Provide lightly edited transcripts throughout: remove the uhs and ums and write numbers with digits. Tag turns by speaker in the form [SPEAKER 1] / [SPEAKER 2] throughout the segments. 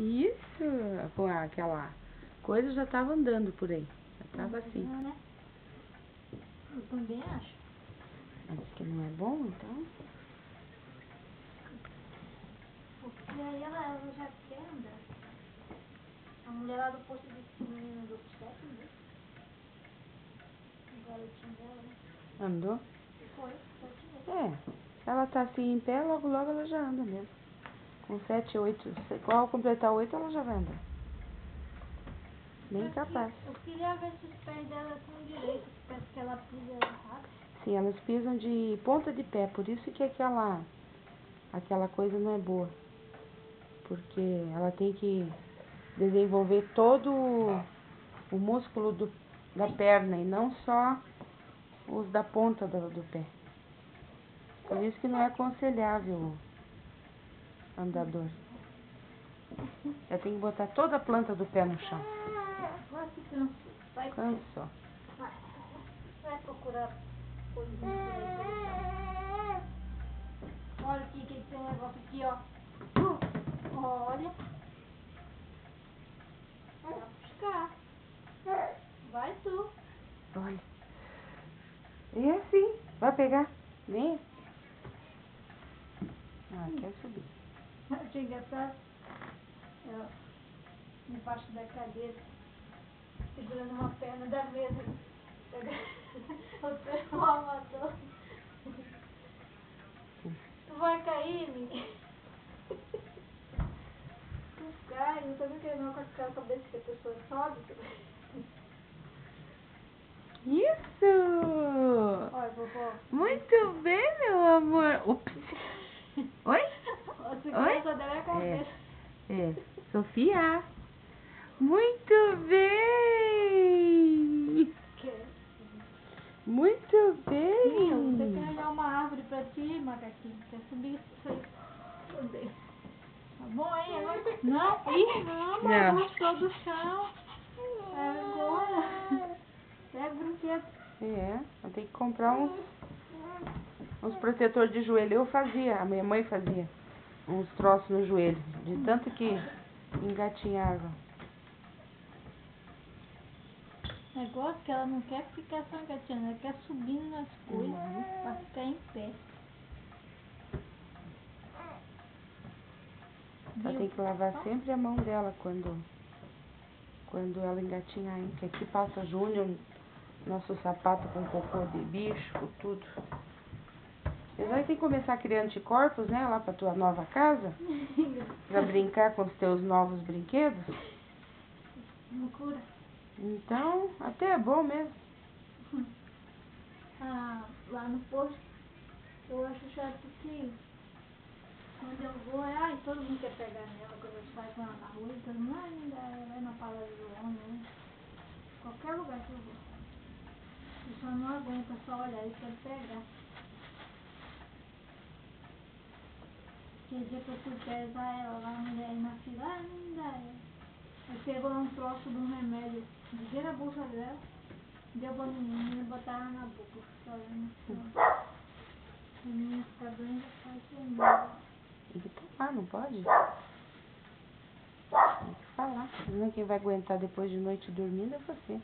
[SPEAKER 1] Isso, com aquela coisa já tava andando por aí. Já tava assim.
[SPEAKER 2] Né? Eu também acho.
[SPEAKER 1] Mas que não é bom, então?
[SPEAKER 2] Porque aí ela já quer andar. A mulher lá do posto disse que o menino andou com 7 meses. O garotinho dela, né?
[SPEAKER 1] Andou?
[SPEAKER 2] Foi, 7 meses.
[SPEAKER 1] É. Se ela tá assim em pé, logo logo ela já anda mesmo. Com 7, 8, ao completar 8 ela já vai andar. Bem capaz.
[SPEAKER 2] Eu queria ver se os pés dela estão direitos, parece que ela pisa errado.
[SPEAKER 1] Sim, elas pisam de ponta de pé, por isso que aquela coisa não é boa. Porque ela tem que desenvolver todo o músculo da perna e não só os da ponta do pé. Por isso que não é aconselhável o andador. Já tem que botar toda a planta do pé no chão.
[SPEAKER 2] Agora que cansou.
[SPEAKER 1] Cansou.
[SPEAKER 2] Vai procurar coisinha por aí pelo chão. Olha aqui que tem um negócio aqui, ó. Olha. Vai buscar. Vai tu.
[SPEAKER 1] Olha. É assim. Vai pegar. Vem. Ah, quer subir.
[SPEAKER 2] Chega tá debaixo da cadeira, segurando uma perna da mesa. O transformador. Tu vai cair, menina. Tu cai, não sabe o que é não com aquela cabeça que a pessoa sobe.
[SPEAKER 1] Isso!
[SPEAKER 2] Olha, vovó.
[SPEAKER 1] Muito bem, meu amor. Ups. Oi?
[SPEAKER 2] A segurança dela é a cabeça.
[SPEAKER 1] É. Sofia. Muito bem. Muito
[SPEAKER 2] Sim, você
[SPEAKER 1] bem.
[SPEAKER 2] quer olhar uma árvore pra ti, macaquinho. Quer subir isso aí. Odeio. Tá bom aí agora? Não, não, mas gostou do chão. Agora. Pega o brinquedo.
[SPEAKER 1] É, eu tenho que comprar uns protetores de joelho. Eu fazia, a minha mãe fazia uns troços no joelho, de tanto que engatinhava.
[SPEAKER 2] Negócio que ela não quer ficar só engatinhando, ela quer subindo nas coisas pra ficar em pé.
[SPEAKER 1] Ela tem que lavar sempre a mão dela quando ela engatinhar, hein? Que aqui passa Júnior, nosso sapato com cocô de bicho, com tudo. Você vai ter que começar a criar anticorpos, né? Lá pra tua nova casa. Pra brincar com os teus novos brinquedos.
[SPEAKER 2] Loucura.
[SPEAKER 1] Então, até é bom mesmo.
[SPEAKER 2] Lá no posto, eu acho chato que quando eu vou, todo mundo quer pegar nela, quando eu saio com ela na rua, então não ainda vai na palavra do homem, né? Qualquer lugar que eu vou. Eu só não aguento só olhar e quero pegar. Aquele dia que eu fui pesar ela lá, a mulher aí na fila, ainda é. Aí pegou um troço de um remédio, liguei na bolsa dela, deu pra menina e botaram na boca, falando assim. A menina fica doente, faz semana.
[SPEAKER 1] Tem que tomar, não pode? Tem que falar. Senão quem vai aguentar depois de noite dormindo é você.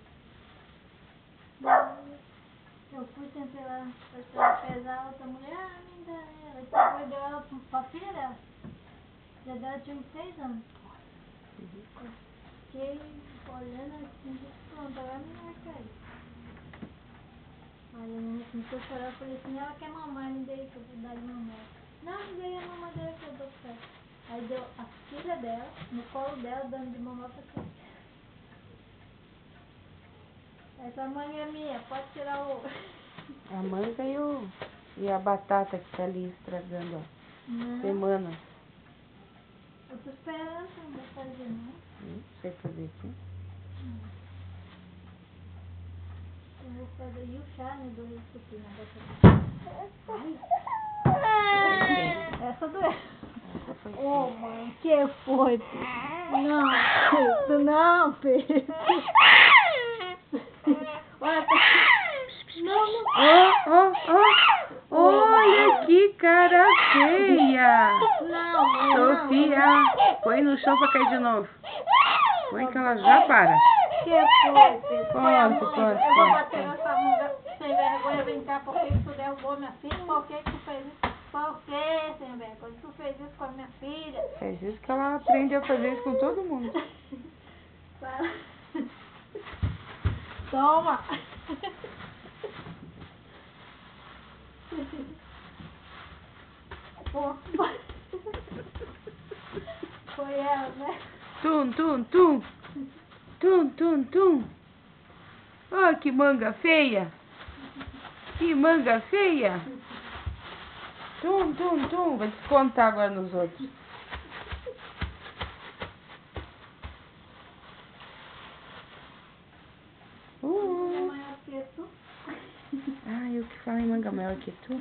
[SPEAKER 2] Eu fui, tentei lá, pra pesar a outra mulher, ainda ela. E depois deu ela pra filha dela. A filha dela tinha 6 anos. Eu fiquei olhando assim, pronto, agora a menina vai cair. Aí a menina começou a chorar, eu falei assim, ela quer mamãe, me dei que eu vou dar de mamãe. Não, me dei a mamadeira que eu dou pra ela. Aí deu a filha dela, no colo dela, dando de mamãe pra ela. Essa manga é minha, pode tirar o...
[SPEAKER 1] A manga e a batata que tá ali estragando, ó. Semanas.
[SPEAKER 2] Eu tô esperando, não vou fazer não.
[SPEAKER 1] Não sei fazer aqui.
[SPEAKER 2] Eu vou fazer e o chá, né, do isso aqui, essa doeu.
[SPEAKER 1] Essa foi
[SPEAKER 2] Ô, mãe, que foi? Não, filho. Olha, não.
[SPEAKER 1] Olha que cara feia!
[SPEAKER 2] Não,
[SPEAKER 1] Sofia, põe no chão pra cair de novo. Põe que ela já para.
[SPEAKER 2] Que foi, Pedro? Foi a
[SPEAKER 1] Conta,
[SPEAKER 2] manga.
[SPEAKER 1] conta,
[SPEAKER 2] Eu vou
[SPEAKER 1] conta.
[SPEAKER 2] bater nessa manga sem vergonha. Vem cá, por que tu derrubou minha filha? Por que tu fez isso? Por que, sem vergonha? Tu fez isso com a minha filha?
[SPEAKER 1] É isso que ela aprende a fazer isso com todo mundo.
[SPEAKER 2] Toma! Pô. Foi ela, né?
[SPEAKER 1] Tum, tum, tum. Tum, tum, tum. Oh, que manga feia. Que manga feia. Tum, tum, tum. Vou descontar agora nos outros.
[SPEAKER 2] Manga maior que tu.
[SPEAKER 1] Ah, eu que falo em manga maior que tu.